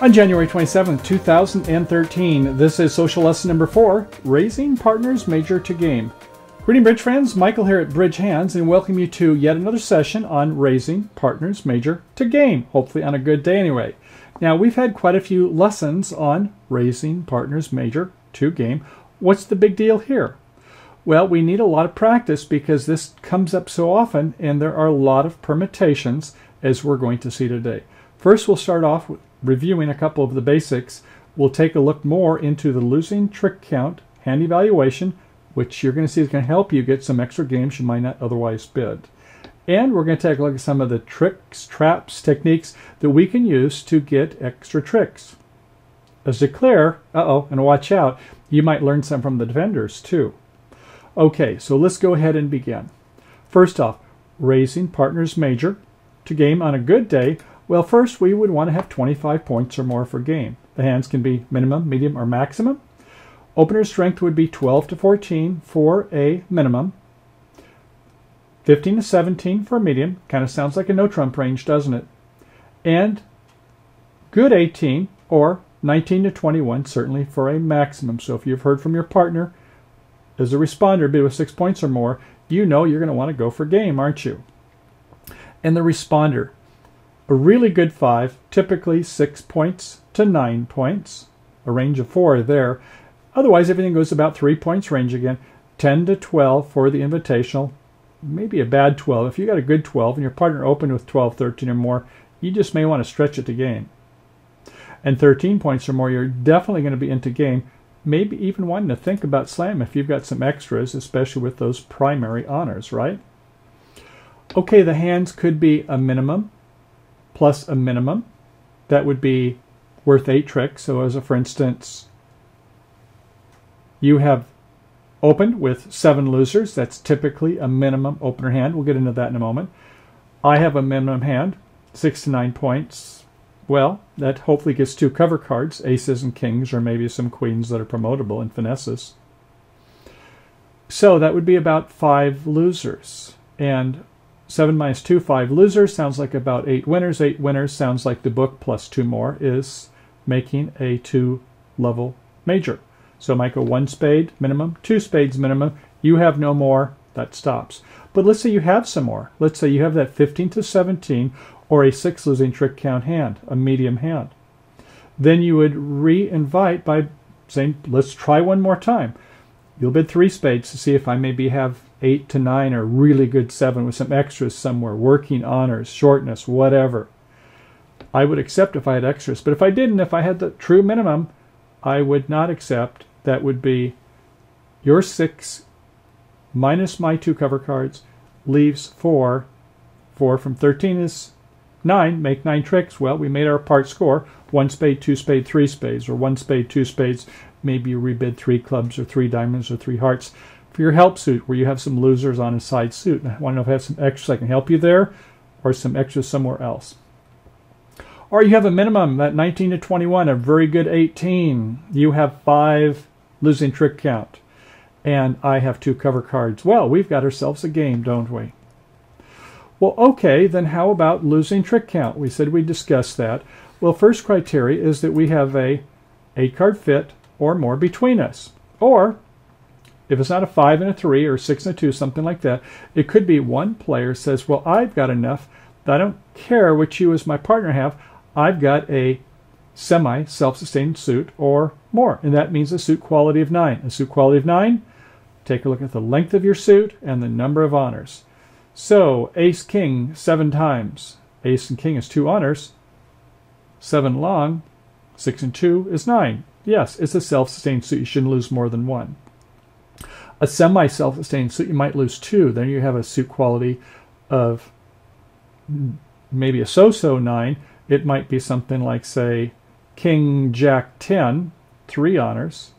On January 27th, 2013, this is social lesson number 4, Raising Partners Major to Game. Greeting Bridge friends, Michael here at BridgeHands, and welcome you to yet another session on Raising Partners Major to Game, hopefully on a good day anyway. Now, we've had quite a few lessons on Raising Partners Major to Game. What's the big deal here? Well, we need a lot of practice because this comes up so often, and there are a lot of permutations, as we're going to see today. First, we'll start off with reviewing a couple of the basics. We'll take a look more into the losing trick count hand evaluation, which you're going to see is going to help you get some extra games you might not otherwise bid. And we're going to take a look at some of the tricks, traps, techniques that we can use to get extra tricks. As declare, and watch out, you might learn some from the defenders too. Okay, so let's go ahead and begin. First off, raising partners major to game on a good day. Well, first we would want to have 25 points or more for game. The hands can be minimum, medium, or maximum. Opener strength would be 12 to 14 for a minimum. 15 to 17 for a medium. Kind of sounds like a no trump range, doesn't it? And good 18 or 19 to 21 certainly for a maximum. So if you've heard from your partner as a responder bid with 6 points or more, you know you're going to want to go for game, aren't you? And the responder, a really good 5, typically 6 points to 9 points, a range of 4 there. Otherwise, everything goes about 3 points range again. 10 to 12 for the invitational, maybe a bad 12. If you got a good 12 and your partner opened with 12, 13 or more, you just may want to stretch it to game. And 13 points or more, you're definitely going to be into game. Maybe even wanting to think about slam if you've got some extras, especially with those primary honors, right? Okay, the hands could be a minimum plus a minimum. That would be worth 8 tricks. So as a for instance, you have opened with 7 losers. That's typically a minimum opener hand. We'll get into that in a moment. I have a minimum hand, 6 to 9 points. Well, that hopefully gets 2 cover cards, aces and kings, or maybe some queens that are promotable and finesses. So that would be about 5 losers. And 7 minus 2, 5 losers, sounds like about 8 winners. 8 winners sounds like the book plus 2 more is making a 2-level major. So might go 1 spade minimum, 2 spades minimum. You have no more, that stops. But let's say you have some more. Let's say you have that 15 to 17 or a 6 losing trick count hand, a medium hand. Then you would re-invite by saying, let's try one more time. You'll bid 3 spades to see if I maybe have 8 to 9 or really good 7 with some extras somewhere, working honors, shortness, whatever. I would accept if I had extras. But if I didn't, if I had the true minimum, I would not accept. That would be your 6 minus my 2 cover cards leaves 4. 4 from 13 is 9. Make 9 tricks. Well, we made our part score. 1 spade, 2 spade, 3 spades, or 1 spade, 2 spades. Maybe you rebid 3 clubs or 3 diamonds or 3 hearts for your help suit where you have some losers on a side suit. I want to know if I have some extras I can help you there or some extras somewhere else. Or you have a minimum, that 19 to 21, a very good 18. You have 5 losing trick count. And I have 2 cover cards. Well, we've got ourselves a game, don't we? Well, okay, then how about losing trick count? We said we'd discuss that. Well, first criteria is that we have a 8-card fit or more between us. Or, if it's not a 5 and a 3 or 6 and a 2, something like that, it could be one player says, well, I've got enough that I don't care what you as my partner have. I've got a semi-self-sustained suit or more, and that means a suit quality of 9. A suit quality of 9, take a look at the length of your suit and the number of honors. So, ace-king 7 times. Ace and king is 2 honors. 7 long, 6 and 2 is 9. Yes, it's a self-sustained suit. You shouldn't lose more than 1. A semi-self-sustained suit, you might lose 2. Then you have a suit quality of maybe a so-so 9. It might be something like, say, king, jack, 10, 3 honors,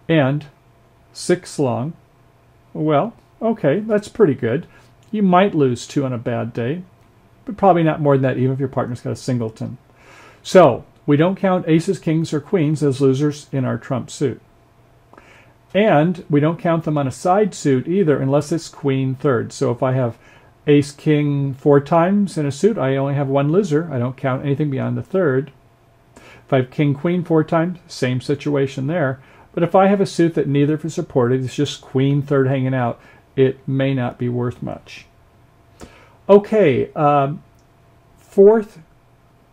and 6 long. Well, okay, that's pretty good. You might lose 2 on a bad day, but probably not more than that, even if your partner's got a singleton. So, we don't count aces, kings, or queens as losers in our trump suit. And we don't count them on a side suit either unless it's queen third. So if I have ace king 4 times in a suit, I only have 1 loser. I don't count anything beyond the third. If I have king, queen 4 times, same situation there. But if I have a suit that neither of us supported, it's just queen third hanging out, it may not be worth much. Okay, fourth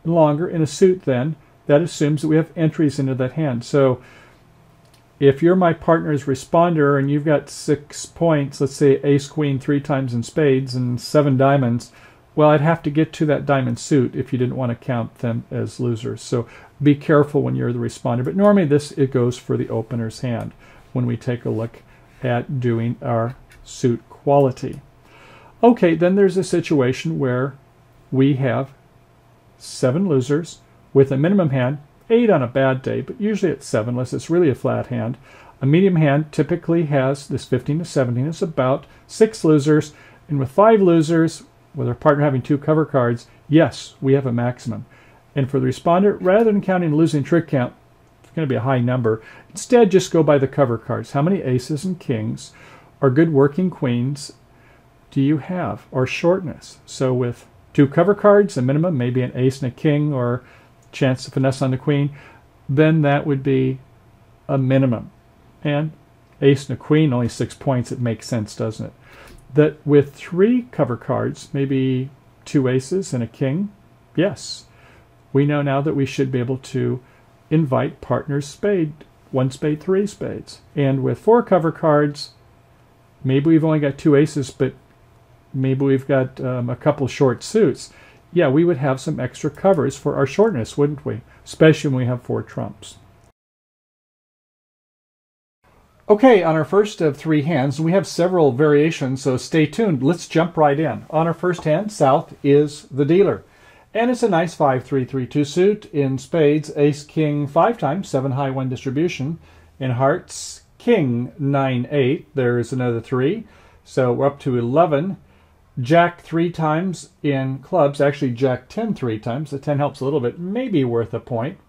and longer in a suit then, that assumes that we have entries into that hand. So if you're my partner's responder and you've got 6 points, let's say ace queen 3 times in spades and 7 diamonds, well, I'd have to get to that diamond suit if you didn't want to count them as losers. So be careful when you're the responder. But normally it goes for the opener's hand when we take a look at doing our suit quality. Okay, then there's a situation where we have 7 losers with a minimum hand, 8 on a bad day, but usually it's 7 unless it's really a flat hand. A medium hand typically has this 15 to 17. It's about 6 losers. And with 5 losers, with our partner having 2 cover cards, yes, we have a maximum. And for the responder, rather than counting losing trick count, it's going to be a high number. Instead, just go by the cover cards. How many aces and kings or good working queens do you have, or shortness? So with 2 cover cards, a minimum, maybe an ace and a king, or chance to finesse on the queen, then that would be a minimum. And ace and a queen, only 6 points, it makes sense, doesn't it? That with 3 cover cards, maybe 2 aces and a king, yes, we know now that we should be able to invite partners spade, 1 spade, 3 spades. And with 4 cover cards, maybe we've only got 2 aces, but maybe we've got a couple short suits. Yeah, we would have some extra covers for our shortness, wouldn't we? Especially when we have 4 trumps. Okay, on our first of 3 hands, we have several variations, so stay tuned. Let's jump right in. On our first hand, south is the dealer. And it's a nice 5-3-3-2 suit. In spades, ace, king 5 times, 7 high, 1 distribution. In hearts, king 9-8. There's another 3. So we're up to 11. Jack 3 times in clubs. Actually, Jack 10 3 times. The 10 helps a little bit. Maybe worth a point.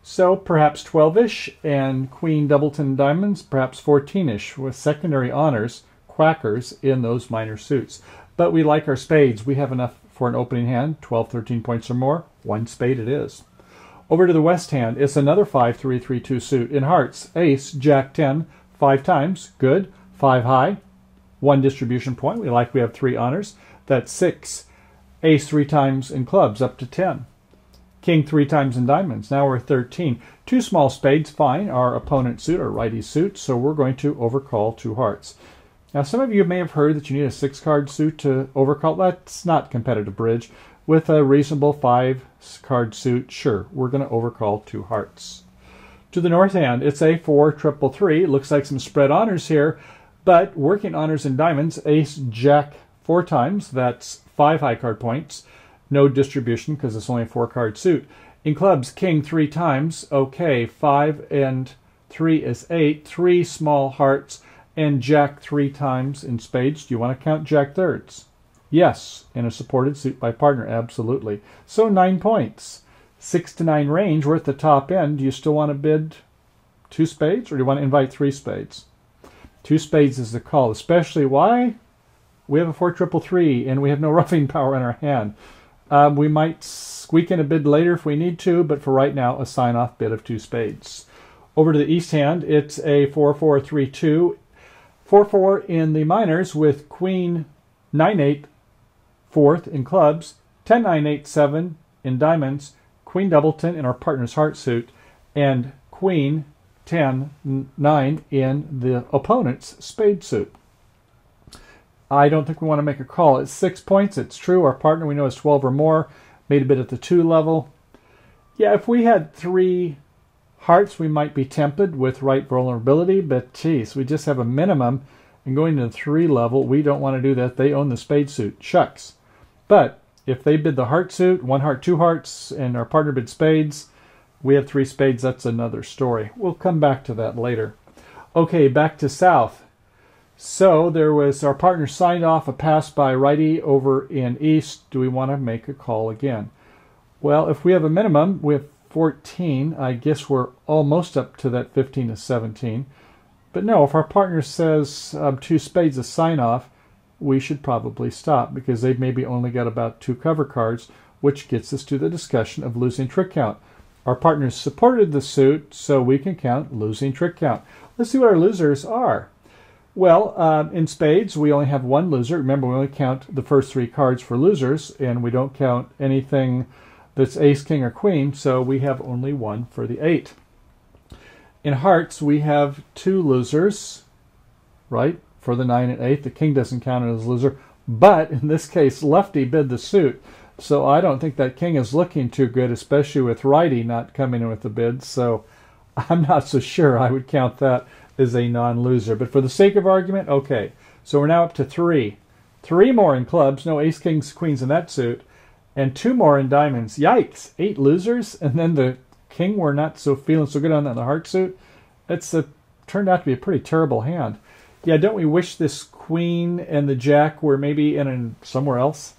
So perhaps 12-ish, and queen doubleton diamonds, perhaps 14-ish, with secondary honors, quackers, in those minor suits. But we like our spades. We have enough for an opening hand, 12, 13 points or more. 1 spade it is. Over to the west hand, it's another 5-3-3-2 suit. In hearts, ace, jack 10, 5 times, good, 5 high, 1 distribution point. We like we have 3 honors. That's 6. Ace 3 times in clubs, up to 10. King 3 times in diamonds. Now we're 13. 2 small spades, fine. Our opponent suit, our righty suit, so we're going to overcall 2 hearts. Now some of you may have heard that you need a 6-card suit to overcall. That's not competitive bridge. With a reasonable 5-card suit, sure, we're going to overcall 2 hearts. To the north hand, it's a 4-3-3. Looks like some spread honors here, but working honors in diamonds, ace, jack 4 times. That's 5 high card points. No distribution because it's only a 4-card suit. In clubs, king 3 times. Okay, 5 and 3 is 8. 3 small hearts, and jack 3 times in spades. Do you want to count jack thirds? Yes, in a supported suit by partner, absolutely. So 9 points. 6 to 9 range. We're at the top end. Do you still want to bid 2 spades, or do you want to invite 3 spades? 2 spades is the call, especially why? We have a 4-3-3, and we have no roughing power in our hand. We might squeak in a bid later if we need to, but for right now, a sign-off bid of 2 spades. Over to the east hand, it's a 4-4-3-2. 4-4 in the minors with queen 9-8, 4th in clubs, 10-9-8, 7 in diamonds, queen doubleton in our partner's heart suit, and queen 10-9 in the opponent's spade suit. I don't think we want to make a call. It's 6 points. It's true. Our partner we know is 12 or more. Made a bid at the 2 level. Yeah, if we had 3 hearts, we might be tempted with right vulnerability. But geez, we just have a minimum. And going to the 3 level, we don't want to do that. They own the spade suit. Shucks. But if they bid the heart suit, 1 heart, 2 hearts, and our partner bid spades, we have 3 spades. That's another story. We'll come back to that later. Okay, back to south. So there was our partner signed off a pass by righty over in east. Do we want to make a call again? Well, if we have a minimum, we have 14. I guess we're almost up to that 15 to 17. But no, if our partner says 2 spades a sign off, we should probably stop because they've maybe only got about 2 cover cards, which gets us to the discussion of losing trick count. Our partners supported the suit, so we can count losing trick count. Let's see what our losers are. Well, in spades, we only have one loser. Remember, we only count the first 3 cards for losers, and we don't count anything that's ace, king, or queen, so we have only one for the 8. In hearts, we have 2 losers, right, for the 9 and 8. The king doesn't count as a loser, but in this case, lefty bid the suit, so I don't think that king is looking too good, especially with righty not coming in with the bid, so I'm not so sure I would count that as a non-loser. But for the sake of argument, okay. So we're now up to 3. 3 more in clubs, no ace, kings, queens in that suit, and 2 more in diamonds. Yikes, 8 losers, and then the king we're not so feeling so good on the heart suit. It's turned out to be a pretty terrible hand. Yeah, don't we wish this queen and the jack were maybe in somewhere else?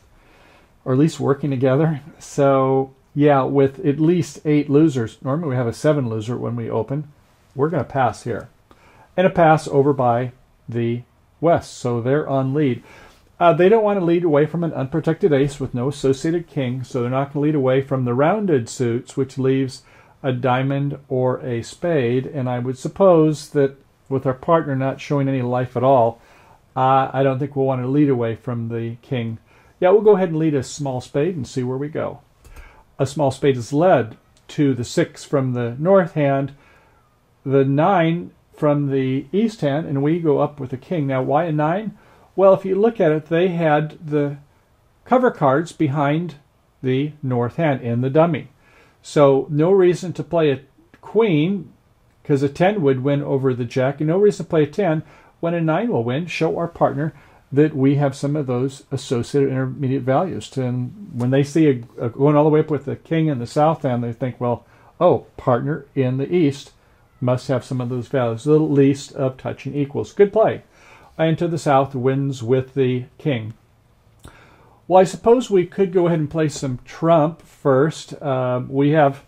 Or at least working together? So, yeah, with at least 8 losers, normally we have a 7 loser when we open, we're going to pass here. And a pass over by the West, so they're on lead. They don't want to lead away from an unprotected ace with no associated king, so they're not going to lead away from the rounded suits, which leaves a diamond or a spade. And I would suppose that with our partner not showing any life at all, I don't think we'll want to lead away from the king. Yeah, we'll go ahead and lead a small spade and see where we go. A small spade is led to the 6 from the north hand, the 9 from the east hand, and we go up with a king. Now, why a 9? Well, if you look at it, they had the cover cards behind the north hand in the dummy. So no reason to play a queen, because a 10 would win over the jack, and no reason to play a 10 when a 9 will win. Show our partner that we have some of those associated intermediate values. And when they see going all the way up with the king in the south hand, they think, well, oh, partner in the east must have some of those values, the least of touching equals. Good play. And to the south wins with the king. Well, I suppose we could go ahead and play some trump first. We have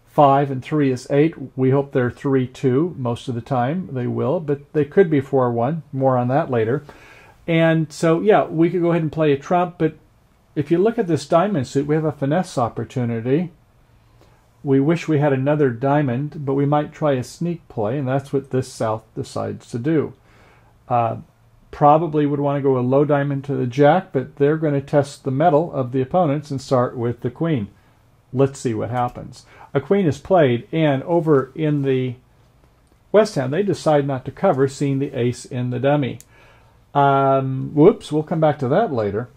5 and 3 is 8. We hope they're 3-2 most of the time. They will, but they could be 4-1. More on that later. And so, yeah, we could go ahead and play a trump, but if you look at this diamond suit, we have a finesse opportunity. We wish we had another diamond, but we might try a sneak play, and that's what this south decides to do. Probably would want to go a low diamond to the jack, but they're going to test the mettle of the opponents and start with the queen. Let's see what happens. A queen is played, and over in the west hand, they decide not to cover, seeing the ace in the dummy. Whoops, we'll come back to that later.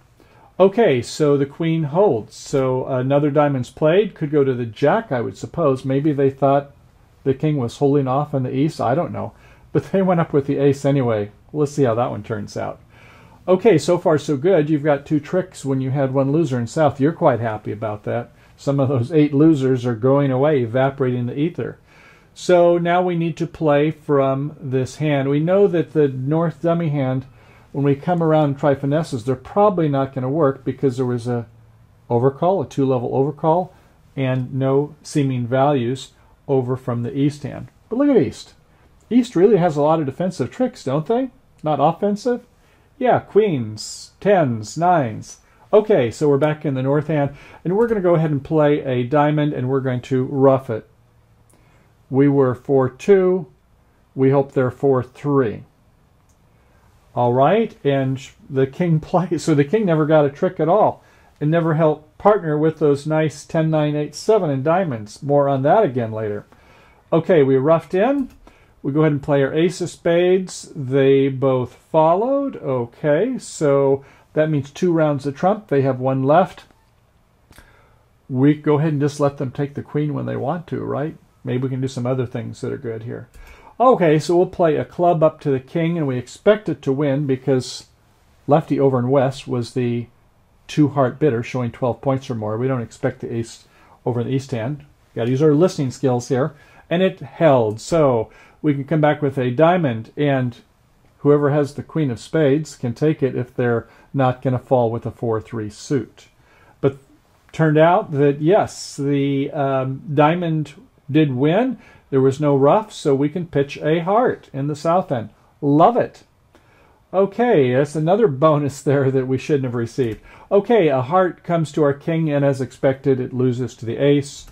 Okay, so the queen holds. So another diamond's played. Could go to the jack, I would suppose. Maybe they thought the king was holding off on the east. I don't know. But they went up with the ace anyway. Let's see how that one turns out. Okay, so far so good. You've got 2 tricks when you had 1 loser in south. You're quite happy about that. Some of those 8 losers are going away, evaporating the ether. So now we need to play from this hand. We know that the north dummy hand, when we come around and try finesses, they're probably not going to work because there was a overcall, a 2-level overcall, and no seeming values over from the east hand. But look at east. East really has a lot of defensive tricks, don't they? Not offensive? Yeah, queens, 10s, 9s. Okay, so we're back in the north hand, and we're going to go ahead and play a diamond, and we're going to rough it. We were 4-2. We hope they're 4-3. All right, and the king plays. So the king never got a trick at all and never helped partner with those nice 10, 9, 8, 7 in diamonds. More on that again later. Okay, we roughed in. We go ahead and play our ace of spades. They both followed. Okay, so that means 2 rounds of trump. They have 1 left. We go ahead and just let them take the queen when they want to, right? Maybe we can do some other things that are good here. Okay, so we'll play a club up to the king, and we expect it to win because lefty over in west was the 2-heart bidder, showing 12 points or more. We don't expect the ace over in the east hand. Got to use our listening skills here. And it held. So we can come back with a diamond, and whoever has the queen of spades can take it if they're not going to fall with a 4-3 suit. But turned out that, yes, the diamond did win. There was no rough, so we can pitch a heart in the south end. Love it. Okay, that's another bonus there that we shouldn't have received. Okay, a heart comes to our king, and as expected, it loses to the ace.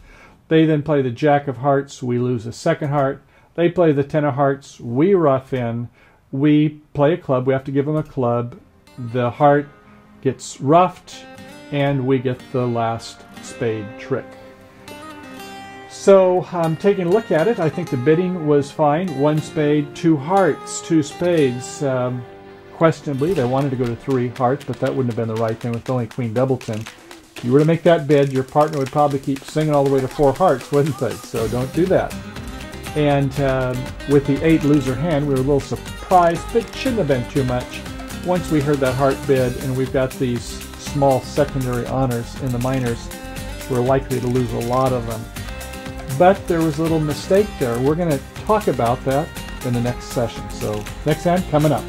They then play the jack of hearts. We lose a second heart. They play the 10 of hearts. We rough in. We play a club. We have to give them a club. The heart gets roughed, and we get the last spade trick. So taking a look at it, I think the bidding was fine. 1 spade, 2 hearts, 2 spades. Questionably, they wanted to go to 3 hearts, but that wouldn't have been the right thing with only Queen Doubleton. If you were to make that bid, your partner would probably keep singing all the way to 4 hearts, wouldn't they? So don't do that. And with the 8 loser hand, we were a little surprised, but it shouldn't have been too much. Once we heard that heart bid, and we've got these small secondary honors in the minors, we're likely to lose a lot of them. But there was a little mistake there. We're going to talk about that in the next session. So next hand coming up.